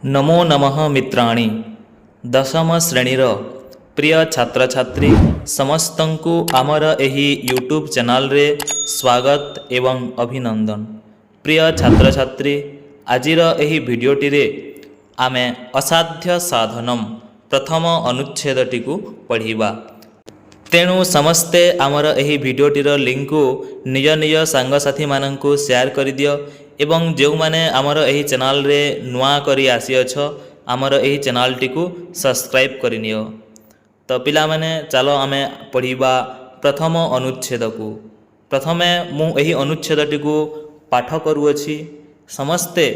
नमो नमः मित्राणि दशम श्रेणीर प्रिय छात्र छात्री समस्तंकु आमर एही यूट्यूब चैनल रे स्वागत एवं अभिनंदन। प्रिय छात्र छात्री आजिर एही भिडियोटी रे आमे असाध्य साधनम प्रथम अनुच्छेदटी को पढ़िबा। तेणु समस्ते आमर एही भिडियोटीर लिंक को निज निज सांगसाथी माननकु शेयर कर दियो एवं जो माने आमर एही चैनल रे नुआ करी आसी अछ आमर एही चैनल टी को सब्सक्राइब करि नियो। तो पिला माने चलो आमे पढ़िबा प्रथम अनुच्छेद को। प्रथमे मु एही अनुच्छेद टी को पाठ करूअछि। समस्ते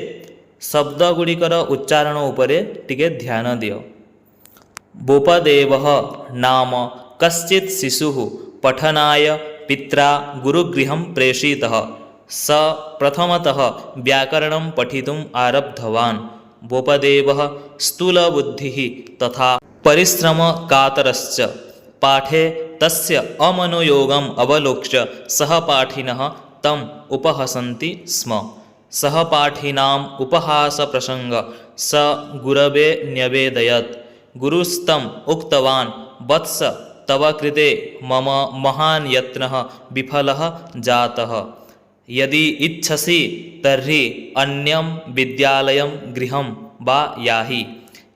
शब्द गुड़िकर उच्चारण उपरे टिके ध्यान दियो। बोपदेवः नाम कश्चित् शिशुः पठनाय पित्रा गुरुगृहं प्रेषितः। स प्रथमतः व्याकरणं पठितुम् आरब्धवान्। बोपदेवः स्थूलबुद्धिः तथा परिश्रमकातरश्च। पाठे तस्य अमनोयोगम् अवलोक्य सहपाठिनः तम् उपहसन्ति स्म। सहपाठिनाम् उपहासप्रसंग स गुरवे न्यवेदयत्। गुरुस्तम् उक्तवान् वत्स तव कृते मम महान् यत्नः विफलः जातः। यदि इच्छसि तर्हि अन्यं विद्यालयं गृहं वा याहि।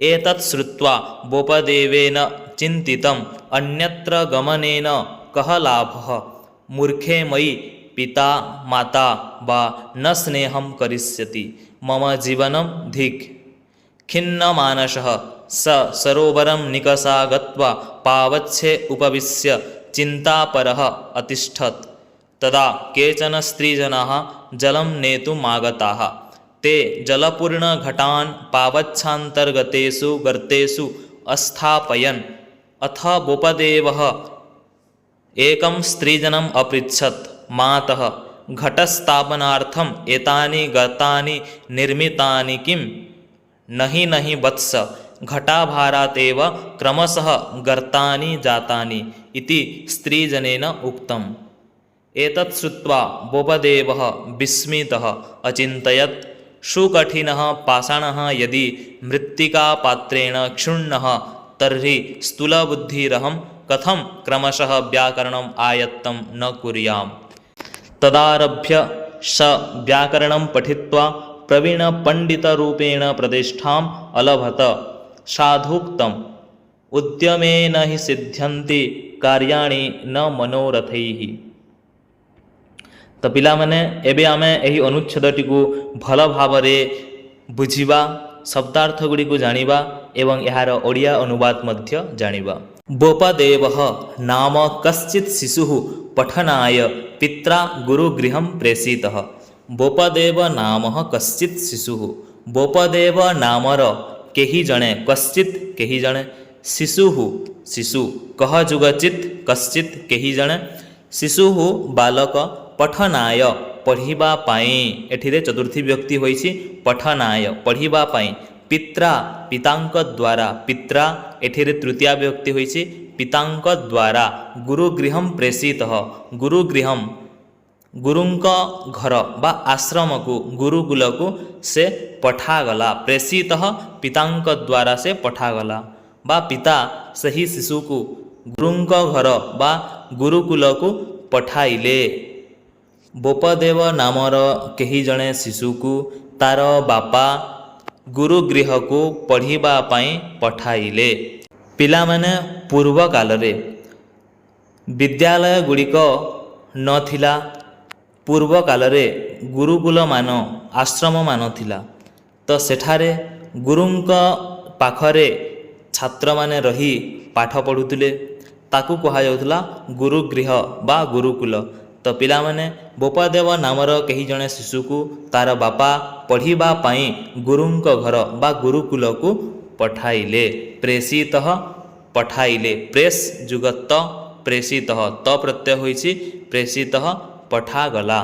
एतत् श्रुत्वा बोपदेवेन चिन्तितम् अन्यत्र गमनेन कः लाभः। मूर्खे मयि पिता माता वा न स्नेहं करिष्यति। मम जीवनं धिक्। खिन्नमानसः स सरोवरं निकषा गत्वा पावच्छे उपविश्य चिन्तापरः अतिष्ठत्। तदा केचन स्त्रीजनाः जलं नेतुम् आगताः। ते जलपूर्णघटान् पावच्छान्तर्गतेषु गर्तेषु अस्थापयन्। अथ बोपदेवः एकं स्त्रीजनम् अपृच्छत्, मातः घटस्थापनार्थम् एतानि गर्तानि निर्मितानि किम्? नहि वत्स, घटाभारात् एव क्रमशः गर्तानि जातानि इति स्त्रीजनेन उक्तम्। एतत् श्रुत्वा बोपदेवः विस्मितः अचिन्तयत्, सुकठिनः पाषाणः यदि मृत्तिकापात्रेण क्षुण्णः तर्हि स्थूलबुद्धिरहं कथं क्रमशः व्याकरणम् आयत्तं न कुर्याम्। तदारभ्य स व्याकरणं पठित्वा प्रवीणपण्डितरूपेण प्रतिष्ठाम् अलभत। साधुक्तम् उद्यमेन हि सिद्ध्यन्ति कार्याणि न मनोरथैः। तो पिला माने एबे आमे एही अनुच्छेदटी को भल भावरे बुझिबा, शब्दार्थ गुडी को जानिबा एवं यार ओडिया अनुवाद मध्य जानिबा। बोपदेवः नाम कश्चित् शिशुः पठनाय पित्रा गुरुगृहं प्रेषितः। बोपदेव नाम कश्चित् शिशुः। बोपदेव नामर केही जणे, कश्चित् केही जणे, शिशुः शिशु कह जुगचित् कश्चित् केही जणे, शिशुः बालक, पठनाय पढ़िबा पाई, एठिरे चतुर्थी व्यक्ति होइछि पठनाय पढ़िबा पाई, पित्रा पितांक द्वारा, पित्रा एठिरे तृतीया व्यक्ति होइछि पितांक द्वारा, गुरुगृहं प्रेषितः। गुरुगृहं गुरुंक घर बा आश्रम को, गुरुकुल को से पठागला। प्रेषितः पितांक द्वारा से पठागला बा पिता सही शिशु को गुरुंक घर बा गुरुकुल को पठाइले। बोपदेव नामर केही जणे शिशु को तार बापा गुरुगृह को पढ़िबा पाई पठाइले। पिला माने पूर्व काल रे विद्यालय गुड़िक नथिला। पूर्व काल रे गुरुकुल मान, आश्रम मान थिला। तो सेठारे गुरुंक पाखरे छात्र माने रही पाठ पढ़ुतिले, ताकू कहा जाउथला गुरुगृह बा गुरुकुल। तो पिला माने बोपदेव नामर केही जणे शिशु को तार बापा पढ़िबा पाई गुरुंक घर बा गुरुकुल को पठाइले। प्रेषितः पठाइले, प्रेस जुगत प्रेषितः, त प्रत्यय होइछि प्रेषितः पठागला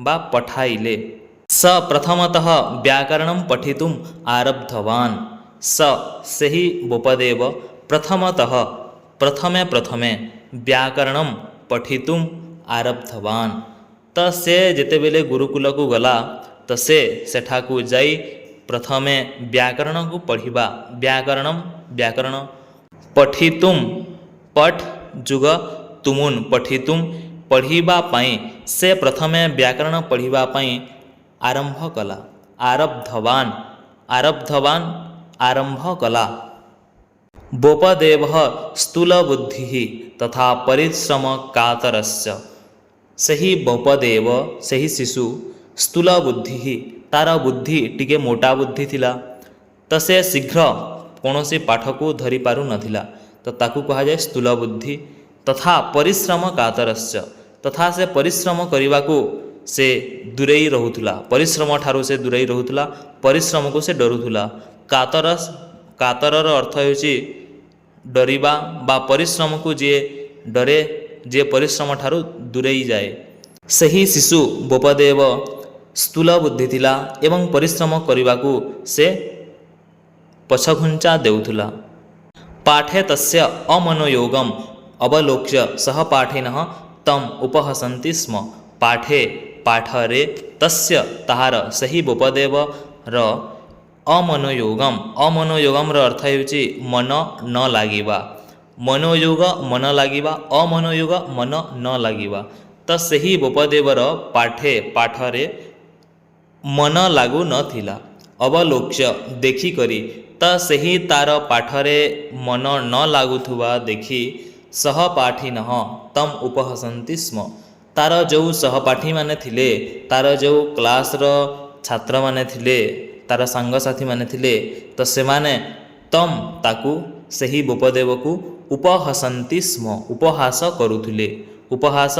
बा पठाइले। स प्रथमतः व्याकरणं पठितुम् आरब्धवान्। स सेही बोपदेव प्रथमतः प्रथमे व्याकरणं पठितुम् आरब्धवान्। तो से जेतेबेले गुरुकुल को गला तो से सेठाकू जाई प्रथमे व्याकरण को पढ़िबा व्याकरण पठितुम पठ जुग तुमुन पठितुम पढ़िबा पाई से प्रथमे व्याकरण पढ़िबा पाई आरंभ कला आरब्धवान आरंभ कला। बोपदेवः स्थूलबुद्धिः तथा परिश्रम कातरस्य सही बोपदेव सही शिशु स्थूल बुद्धि तार बुद्धि टिके मोटा बुद्धि थिला तो से शीघ्र कौन से पाठ को धरी पारु नथिला तो ताकू कहा जाए स्थूल बुद्धि। तथा परिश्रम कातरस्य तथा से परिश्रम करने को से दूरेई रहुथुला परिश्रम ठारू से दूरेई रहुथुला परिश्रम को से डरुथुला। कातरर अर्थ होची डरिबा बा परिश्रम को जे डरे जे परिश्रम ठारू दूरेई जाए। सही शिशु बोपदेव स्थूल बुद्धि थिला एवं परिश्रम करने को से पछघुंचा देउथुला। पाठे तस्य अमनोयोगम अवलोक्य सहपाठिनः तम उपहसन्ति स्म पाठे पाठरे तस्य ताहार सही बोपदेव र अमनोयोगम र अर्थ होची मन न लागिबा मनोयोग मन लागिबा अमनोयोग मन न लागिबा तो सही बोपदेवर पाठे पाठरे मन लागू नथिला अवलोक्य देखी करी तो सही तार पाठरे मन न लागुथुवा देखी सहपाठिनः तम उपहसन्ति स्म तार जो सहपाठी माने थिले तार जो क्लास रो छात्र माने थिले तार सांगसाथी माने थिले तो से माने तम ताकू सही बोपदेव को उपहसन्ति स्म उपहास करुथुले उपहास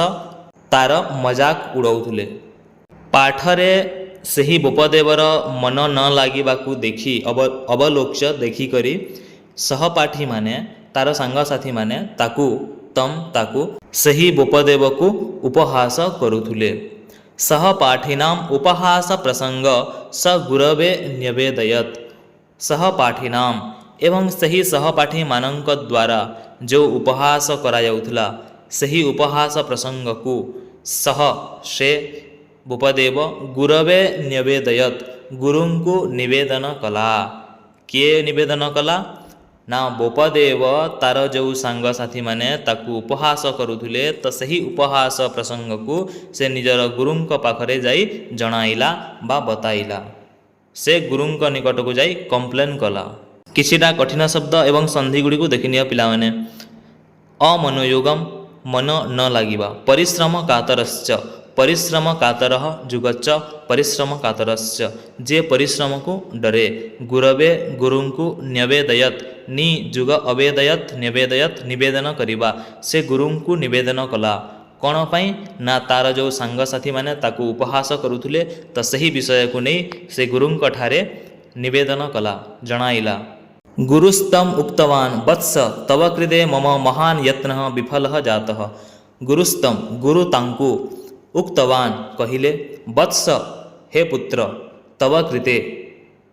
तार मजाक उड़ाउथुले। पाठरे सही बोपदेवर मन न लागिबाकू देखी अवलोक्य देखी करी सहपाठी माने तार सांगसाथी माने ताकू सही बोपदेव को उपहास करुथुले। सहपाठिनाम उपहास प्रसंग स गुरवे न्यवेदयत सहपाठिनाम एवं सही सहपाठी मानक द्वारा जो उपहास करा जाउथला सही उपहास प्रसंग को सह से बोपदेव गुरवे न्यवेदयत गुरुं को निवेदन कला। किए निवेदन कला ना बोपदेव तार जो सांगसाथी माने ताकू उपहास करुथुले तो सही उपहास प्रसंग को से निजर गुरुंक पाखरे जाई जणाइला बा बताइला से गुरुंक निकट को जाई कंप्लेन कला। किछिटा कठिन शब्द एवं संधि गुड़ी को देखिनिया पिला माने अमनोयोगम मन न लागिबा परिश्रम कातरश्च परिश्रम कातरः जुगच्च परिश्रम कातरस्य जे परिश्रम को डरे गुरवे गुरुं को न्यवेदयत नि जुग अवेदयत निवेदयत निवेदन करिबा से गुरुं को निवेदन कला। कौन पाई ना तार जो सांगसाथी माने ताकू उपहास करुथुले तो सही विषय को नहीं से गुरुंक ठारे निवेदन कला जणाइला। गुरुस्तम उक्तवान वत्स तव कृते मम महान यत्नः विफलः जातः गुरुस्तम गुरु तांकु उक्तवान कहिले वत्स हे पुत्र तव कृते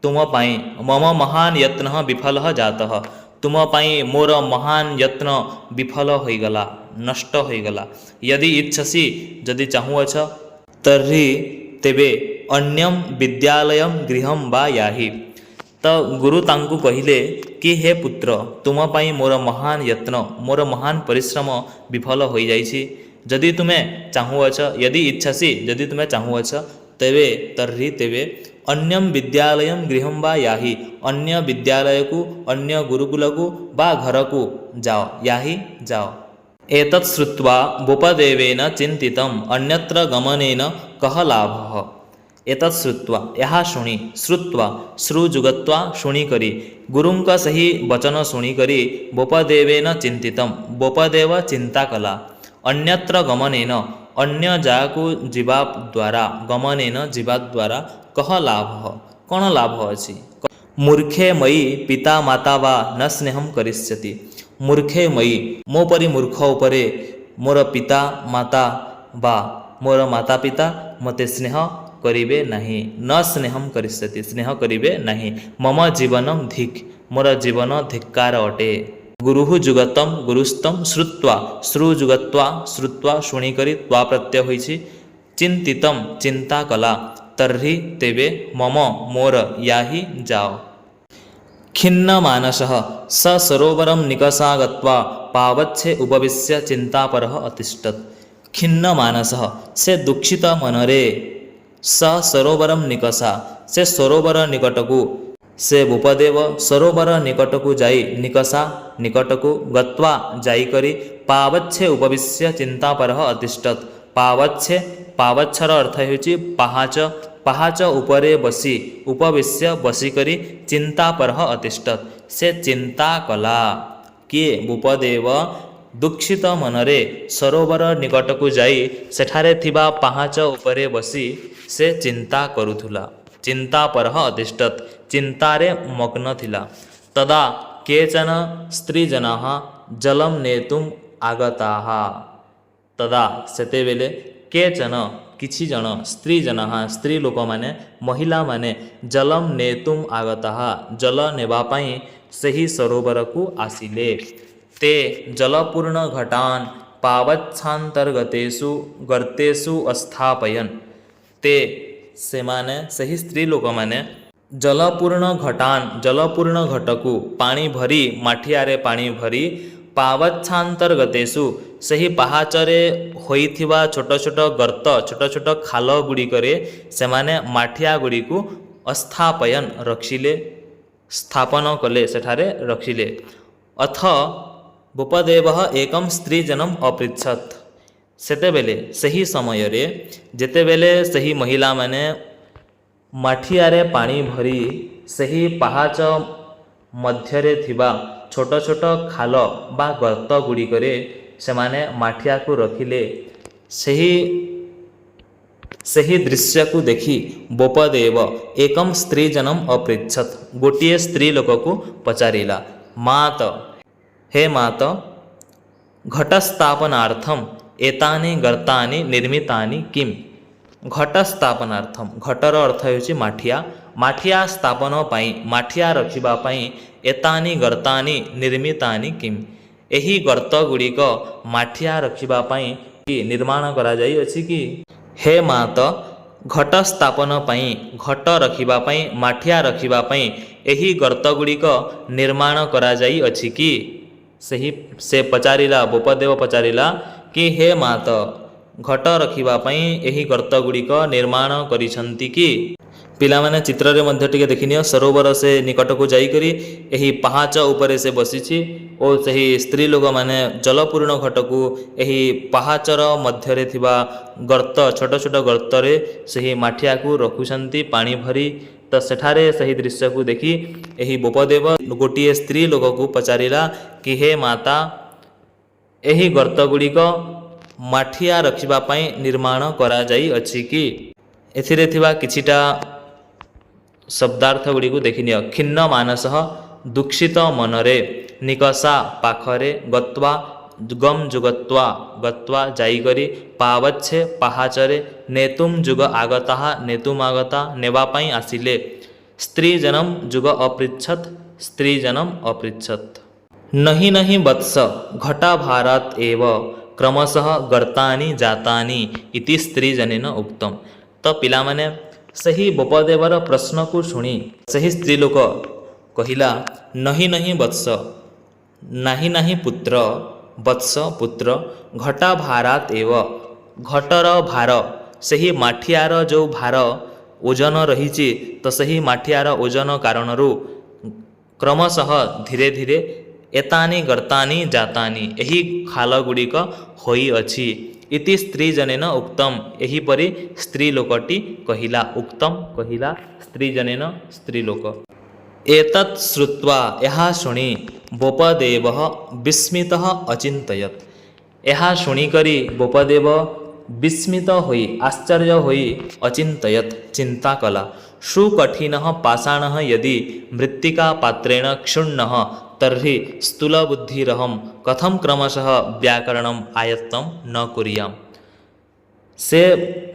तुम पाई मम महान यत्नः विफलः जातः तुम पाई मोर महान यत्न विफल होइगला नष्ट होइगला। यदि इच्छसि जदि चाहुअछ तर्हि तेबे अन्यम विद्यालयम गृहम वा याहि तो गुरु तांकु कहिले कि हे पुत्र तुम पाई मोर महान यत्न मोर महान परिश्रम विफल हो जाइछि जदि तुम्हें चाहुअछ यदि इच्छसि जदि तुम्हें चाहुअछ तेबे तर्हि तेबे अन्यम विद्यालयम गृहम वा याहि अन्य विद्यालय को अन्य गुरुकुल को बा घर को जाओ याहि जाओ। एतत् श्रुत्वा बोपदेवेन चिन्तितम् अन्यत्र गमनेन कः लाभः एतत् श्रुत्वा यहाँ शुणी श्रुत्वा श्रुजुगत्वा शुणी करी गुरुंक सही वचन शुणी करी बोपदेवेन चिंतितम बोपदेव चिंता कला अन्यत्र गमनेन अन्य जाको जीवा द्वारा गमनेन जीवा द्वारा कह लाभ कौन लाभ अछि मूर्खे मयि पिता माता वा न स्नेहम करिष्यति मूर्खे मयि मो परी मूर्ख उपरे मोर पिता माता बा मोर माता पिता मते स्नेह करिबे नहीं न स्नेहम करिष्यति स्नेह करिबे नहीं मम जीवनम धिक मोर जीवन धिक्कार अटे। गुरुः जुगतम गुरुस्तम श्रुत्वा श्रुजुगत्वा श्रुत्वा शुणी करी त्वा प्रत्यय होइछि चिंतितम चिंता कला तर्हि तेबे मम मोर याहि जाओ। खिन्नमानसः स सरोवरं निकषा गत्वा पावच्छे उपविश्य चिन्तापरः अतिष्ठत्। खिन्नमानसः से दुखित मनरे स सरोवरं निकषा से सरोवर निकटकू से भूपदेव सरोवर निकटकू जाई निकषा निकटकू गत्वा जाइकरी पावच्छे उपविश्य चिन्तापरः अतिष्ठत्। पावच्छे पावच्छर अर्थ ହେଉଛି ପାହାଚ ପାହାଚ ଉପରେ ବସି ଉପବିଶ୍ୟ ବସିକରି ଚିନ୍ତାପରଃ ଅତିଷ୍ଠତ୍ ସେ ଚିନ୍ତା କଲା। କିଏ? ଭୂପଦେବ ଦୁଃଖିତ ମନରେ ସରୋବର ନିକଟକୁ ଯାଇ ସେଠାରେ ଥିବା ପାହାଚ ଉପରେ ବସି ସେ ଚିନ୍ତା କରୁଥିଲା। ଚିନ୍ତାପରଃ ଅତିଷ୍ଠତ୍ ଚିନ୍ତାରେ ମଗ୍ନ ଥିଲା। ତଦା କେଚନ ସ୍ତ୍ରୀଜନାଃ ଜଲମ୍ ନେତୁମ୍ ଆଗତାଃ। ତଦା ସେତେବେଳେ କେଚନ କିଛି ଜଣ ସ୍ତ୍ରୀଜନାଃ ସ୍ତ୍ରୀ ଲୋକମାନେ ମହିଳାମାନେ ଜଲମ୍ ନେତୁମ୍ ଆଗତାଃ ଜଳ ନେବା ପାଇଁ ସେହି ସରୋବରକୁ ଆସିଲେ। ते ଜଳପୂର୍ଣ୍ଣ ଘଟାନ୍ ପାବଚ୍ଛାନ୍ତର୍ଗତେଷୁ ଗର୍ତ୍ତେଷୁ ଅସ୍ଥାପୟନ୍। ते ସେମାନେ ସେହି ସ୍ତ୍ରୀ ଲୋକମାନେ ଜଳପୂର୍ଣ୍ଣ ଘଟାନ୍ ଜଳପୂର୍ଣ୍ଣ ଘଟକୁ ପାଣି ଭରି ମାଠିଆରେ ପାଣି ଭରି ପାବଚ୍ଛାନ୍ତର୍ଗତେଷୁ ସେହି ପାହାଚରେ ହୋଇଥିବା ଛୋଟ ଛୋଟ ଗର୍ତ୍ତ ଛୋଟ ଛୋଟ ଖାଲ ଗୁଡ଼ିକରେ ସେମାନେ ମାଠିଆ ଗୁଡ଼ିକୁ ଅସ୍ଥାପୟନ୍ ରଖିଲେ ସ୍ଥାପନ କଲେ ସେଠାରେ ରଖିଲେ। ଅଥ ଭୂପଦେବ ଏକଂ ସ୍ତ୍ରୀଜନମ୍ ଅପୃଚ୍ଛତ୍। ସେତେବେଳେ ସେହି ସମୟରେ ଯେତେବେଳେ ସେହି ମହିଳାମାନେ ମାଠିଆରେ ପାଣି ଭରି ସେହି ପାହାଚ ମଧ୍ୟରେ ଥିବା ଛୋଟ ଛୋଟ ଖାଲ ବା ଗର୍ତ୍ତ ଗୁଡ଼ିକରେ ସେମାନେ ମାଠିଆକୁ ରଖିଲେ। ସେହି ଦୃଶ୍ୟକୁ ଦେଖି ଭୂପଦେବ ଏକଂ ସ୍ତ୍ରୀଜନମ୍ ଅପୃଚ୍ଛତ୍ ଗୋଟିଏ ସ୍ତ୍ରୀ ଲୋକକୁ ପଚାରିଲା, ମାତ ହେ ମାତ ଘଟସ୍ଥାପନାର୍ଥମ୍ ଏତାନି ଗର୍ତ୍ତାନି ନିର୍ମିତାନି କିମ୍। ଘଟସ୍ଥାପନାର୍ଥମ୍ ଘଟର ଅର୍ଥ ହେଉଛି ମାଠିଆ। ମାଠିଆ ସ୍ଥାପନ ପାଇଁ ମାଠିଆ ରଖିବା ପାଇଁ ଏତାନି ଗର୍ତ୍ତାନି ନିର୍ମିତାନି କିମ୍ ଏହି ଗର୍ତ୍ତ ଗୁଡ଼ିକ ମାଠିଆ ରଖିବା ପାଇଁ ନିର୍ମାଣ କରାଯାଇଅଛି କି? ହେ ମାତ ଘଟ ସ୍ଥାପନ ପାଇଁ ଘଟ ରଖିବା ପାଇଁ ମାଠିଆ ରଖିବା ପାଇଁ ଏହି ଗର୍ତ୍ତ ଗୁଡ଼ିକ ନିର୍ମାଣ କରାଯାଇଅଛି କି? ସେ ପଚାରିଲା ଭୂପଦେବ ପଚାରିଲା କି ହେ ମାତ ଘଟ ରଖିବା ପାଇଁ ଏହି ଗର୍ତ୍ତ ଗୁଡ଼ିକ ନିର୍ମାଣ କରିଛନ୍ତି କି? ପିଲାମାନେ ଚିତ୍ରରେ ମଧ୍ୟ ଟିକେ ଦେଖିନିଅ ସରୋବର ସେ ନିକଟକୁ ଯାଇକରି ଏହି ପାହାଚ ଉପରେ ସେ ବସିଛି ଓ ସେହି ସ୍ତ୍ରୀ ଲୋକମାନେ ଜଳପୂର୍ଣ୍ଣ ଘଟକୁ ଏହି ପାହାଚର ମଧ୍ୟରେ ଥିବା ଗର୍ତ୍ତ ଛୋଟ ଛୋଟ ଗର୍ତ୍ତରେ ସେହି ମାଠିଆକୁ ରଖୁଛନ୍ତି ପାଣି ଭରି। ତ ସେଠାରେ ସେହି ଦୃଶ୍ୟକୁ ଦେଖି ଏହି ଭୂପଦେବ ଗୋଟିଏ ସ୍ତ୍ରୀ ଲୋକକୁ ପଚାରିଲା କି ହେ ମାତା ଏହି ଗର୍ତ୍ତ ଗୁଡ଼ିକ ମାଠିଆ ରଖିବା ପାଇଁ ନିର୍ମାଣ କରାଯାଇଅଛି କି? ଏଥିରେ ଥିବା କିଛିଟା ଶବ୍ଦାର୍ଥ ଗୁଡ଼ିକୁ ଦେଖିନିଅ। ଖିନ୍ନ ମାନସଃ ଦୁଃଖିତ ମନରେ ନିକଷା ପାଖରେ ଗତ୍ୱା ଗମ୍ ଯୁଗତ୍ୱା ଗତ୍ୱା ଯାଇକରି ପାବଚ୍ଛେ ପାହାଚରେ ନେତୁମ୍ ଯୁଗ ଆଗତାଃ ନେତୁମ୍ ଆଗତା ନେବା ପାଇଁ ଆସିଲେ। ସ୍ତ୍ରୀଜନମ୍ ଯୁଗ ଅପୃଚ୍ଛତ୍ ସ୍ତ୍ରୀଜନମ୍ ଅପୃଚ୍ଛତ୍। नहि नहि वत्स घटाभारात् एव क्रमशः गर्तानि जातानि इति स्त्रीजनेन उक्तम्। तो पिलामाने ସେହି ଭୂପଦେବର ପ୍ରଶ୍ନକୁ ଶୁଣି ସେହି ସ୍ତ୍ରୀ ଲୋକ କହିଲା ନାହିଁ ନାହିଁ ବତ୍ସ ନାହିଁ ନାହିଁ ପୁତ୍ର ବତ୍ସ ପୁତ୍ର ଘଟା ଭାରାତ୍ ଏବ ଘଟର ଭାର ସେହି ମାଠିଆର ଯେଉଁ ଭାର ଓଜନ ରହିଛି ତ ସେହି ମାଠିଆର ଓଜନ କାରଣରୁ କ୍ରମଶଃ ଧୀରେ ଧୀରେ ଏତାନି ଗର୍ତ୍ତାନି ଜାତାନି ଏହି ଖାଲ ଗୁଡ଼ିକ ହୋଇଅଛି। ଇତି ସ୍ତ୍ରୀ ଜନେନ ଉକ୍ତମ୍ ଏହିପରି ସ୍ତ୍ରୀ ଲୋକଟି କହିଲା। ଉକ୍ତମ୍ କହିଲା ସ୍ତ୍ରୀ ଜନେନ ସ୍ତ୍ରୀ ଲୋକ। ଏତତ୍ ଶ୍ରୁତ୍ୱା ଏହା ଶୁଣି ଭୂପଦେବ ବିସ୍ମିତଃ ଅଚିନ୍ତୟତ୍ ଏହା ଶୁଣିକରି ଭୂପଦେବ ବିସ୍ମିତ ହୋଇ ଆଶ୍ଚର୍ଯ୍ୟ ହୋଇ ଅଚିନ୍ତୟତ୍ ଚିନ୍ତା କଲା। ସୁକଠିନଃ ପାଷାଣଃ यदि ମୃତ୍ତିକା ପାତ୍ରେଣ କ୍ଷୁଣ୍ଣଃ तर्हि स्थूलबुद्धिरहं कथं क्रमशः व्याकरणम् आयत्तं न कुर्याम्। से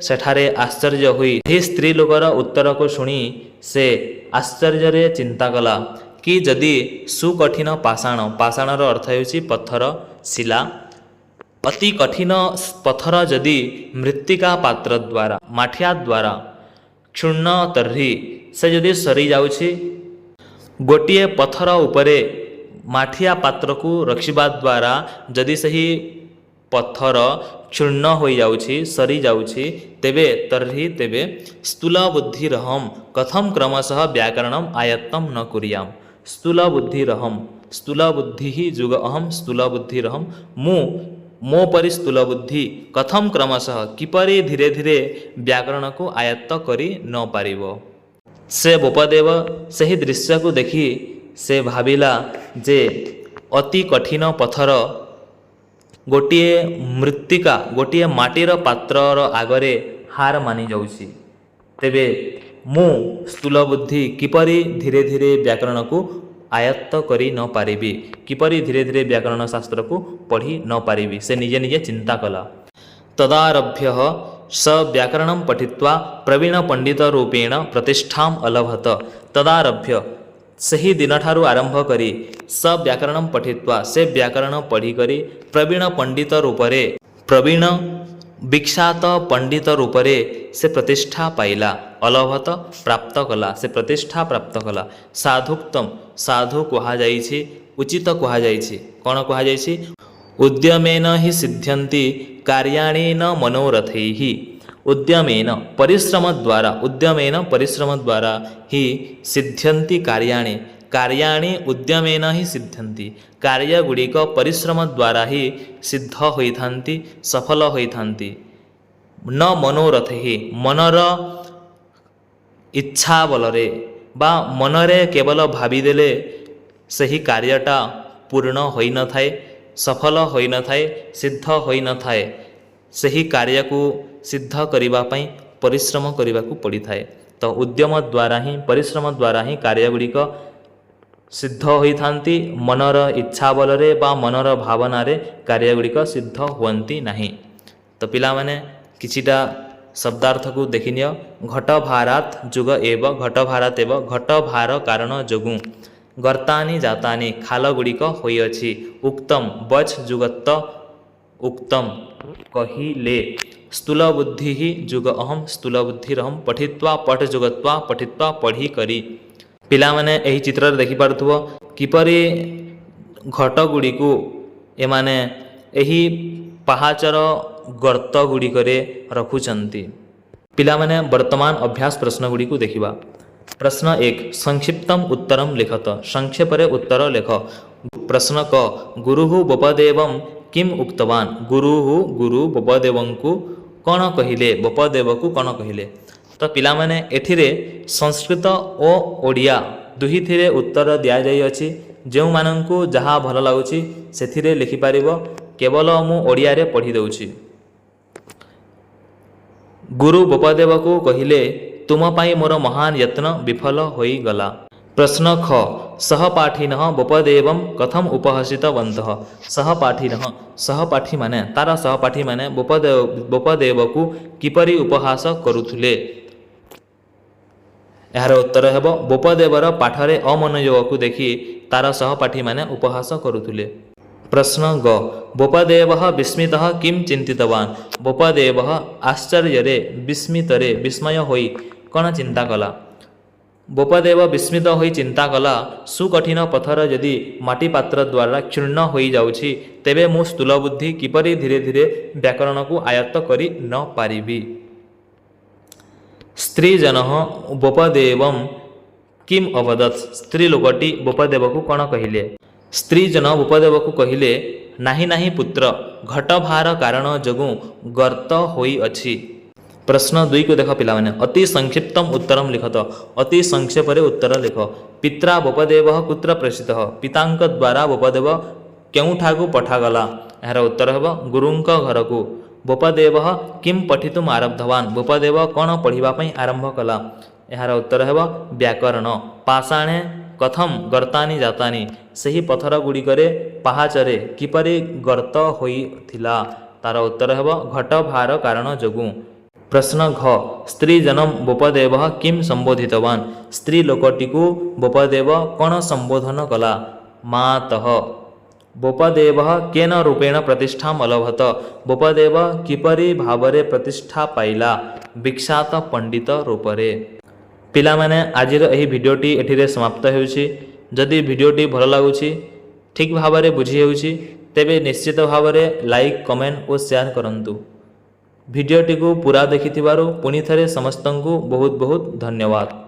सेठारे आश्चर्य हुई हे स्त्री लोकर उत्तर को शुणी से आश्चर्य चिंता कला कि जदि सुकठिन पाषाण पाषाणर अर्थ ହେଉଛି पत्थर शिला अति कठिन पत्थर जदि मृत्तिका पात्र द्वारा माठिया द्वारा क्षुण्ण तर्हि से जदि सरी जाउछि गोटिए पथर उपरे माठिया पात्र को रखिबा द्वारा जदि सही पत्थर क्षुण्ण हो जाउछि सरी जाउछि तेबे तर्हि तेबे स्थूल बुद्धिरहम कथम क्रमशः व्याकरणम आयत्तम न कुर्याम। स्थूल बुद्धिरहम स्थूल बुद्धि ही जुग अहम स्थूल बुद्धिरहम मो परि स्थूल बुद्धि कथम क्रमशः किपरि धीरे धीरे व्याकरण को आयत्त करि न पारिब। से बोपदेव सही दृश्य को देखि से भाविला जे अति कठिन पथर गोटिए मृत्तिका गोटिए माटीर पात्रर आगरे हार मानि जाउछि तेबे मु स्थूल बुद्धि किपरि धीरे धीरे व्याकरण को आयत्त करि न पारिबी किपरि धीरे धीरे व्याकरण शास्त्र को पढ़ी न पारिबी से निजे निजे चिंता कला। तदारभ्य स व्याकरणं पठित्वा प्रवीण पंडित रूपेण प्रतिष्ठाम अलभत। तदारभ्य सही दिन ठारू आरंभ करी स व्याकरणं पठित्वा से व्याकरण पढ़ी करी प्रवीण पंडित रूपरे प्रवीण विख्यात पंडित रूपरे से प्रतिष्ठा पाइला अलभत प्राप्त कला से प्रतिष्ठा प्राप्त कला। साधुक्तम साधु कहा जाइछि उचित कहा जाइछि कौन कहा जाइछि उद्यमेन हि सिद्ध्यन्ति कार्याणि न मनोरथैः। उद्यमेन परिश्रम द्वारा ही सिद्ध्यन्ति कार्याणि कार्याणि उद्यमेन ही सिद्ध्यन्ति कार्य गुड़िक परिश्रम द्वारा ही सिद्ध होइथान्ति सफल होइथान्ति। न मनोरथैः मनर इच्छा बलरे बा मनरे केवल भाविदेले सही कार्यटा पूर्ण होई न थाए सफल होई न थाए सिद्ध होई न थाए सही कार्य को सिद्ध करिबा पई परिश्रम करिबा को पड़ी थाए। तो उद्यम द्वारा ही परिश्रम द्वारा ही कार्य गुड़िक सिद्ध होई थांती मनर इच्छा बलरे बा मनर भावनारे कार्य गुड़िक सिद्ध हुअन्ति नाही। तो पिला माने किछिटा शब्दार्थ को देखिनियो घट भारात जुग एव घट भारात एव घट भार कारण जोगु गर्तानि जातानि खाल गुड़िक होइअछि उक्तम बच जुगत्त उक्तम कहिले स्थूल बुद्धि ही जुग अहम स्थूल बुद्धिरहम पठित्वा पठ जुगत्वा पठित्वा पढ़ी करी। पिला माने एही चित्र देखि पारुथबो किपरि घट गुड़ी को एमाने एही पहाचर गर्त गुड़िकरे रखुचंती। पिला माने वर्तमान अभ्यास प्रश्न गुड़ी को देखिबा। प्रश्न 1 संक्षिप्तम उत्तरम लिखत संक्षेपरे उत्तर लेख। प्रश्न क गुरुः बोपदेवं किम उक्तवान गुरु बोपदेवंकु कौन कहिले बोपदेव को कौन कहिले। तो पिला माने एथिरे संस्कृत और ओडिया दुही थिरे उत्तर दिया जाई अछि जेउ मानंकु जहा भल लागुछि सेथिरे लिखि पारिबो केवल मु ओडिया रे पढ़ी दउछि। गुरु बोपदेव को कहिले तुम पाई मोर महान यत्न विफल होई गला। प्रश्न ख सहपाठिनः बोपदेवं कथम उपहसितवन्तः। सहपाठिनः सहपाठी माने तार सहपाठी माने बोपदेव को किपरि उपहास करुथुले। यार उत्तर हेब बोपदेवर पाठरे अमनोयोग को देखि तार सहपाठी माने उपहास करुथुले। प्रश्न ग बोपदेवः विस्मितः किं चिन्तितवान्। बोपदेवः आश्चर्यरे विस्मितरे विस्मय होई कौन चिंता कला। बोपदेव विस्मित होई चिंता कला सुकठिन पथर यदि माटी पात्र द्वारा क्षुण्ण होई जाउछि तेबे मु स्थूल बुद्धि किपरि धीरे धीरे व्याकरण को आयत्त करि न पारिबी। स्त्री जनः बोपदेवं किम अवदत्। स्त्री लोकटी बोपदेव को कौन कहिले। स्त्री जन बोपदेव को कहिले नाही नाही पुत्र घट भार कारण जोगु गर्त होई अछि। प्रश्न 2 को देख पिला माने अति संक्षिप्तम उत्तरम लिखत अति संक्षेपरे उत्तर लिख। पित्रा बोपदेवः कुत्र प्रेषितः। पितांक द्वारा बोपदेव केउठाकु पठागला। यार उत्तर हेब गुरुंक घर को। बोपदेवः किम पठितुम आरब्धवान्। बोपदेव कौन पढ़िबा पई आरंभ कला। यार उत्तर हेब व्याकरण। पाषाणे कथम गर्तानि जातानि सही पथर गुड़िकरे पहाचरे किपरि गर्त होइथिला। तार उत्तर हेब घट भार कारण जोगु। प्रश्न घ स्त्री जनम बोपदेव किम संबोधितवान। स्त्री लोकटी को बोपदेव कौन संबोधन कला। मातः बोपदेव केन रूपेण प्रतिष्ठा अलभत बोपदेव किपरि भावरे प्रतिष्ठा पाइला विख्यात पंडित रूपरे। पिलामाने आजिर एही भिडियोटी एठिरे समाप्त हेउछि। जदि भिडियोटी भल लागुछि ठीक भावरे बुझी हेउछि तेबे निश्चित भावरे लाइक कमेंट और शेयर करंतु। भिडियोटी को पूरा देखिथिबारु पुनि थरे समस्तंकु बहुत बहुत धन्यवाद।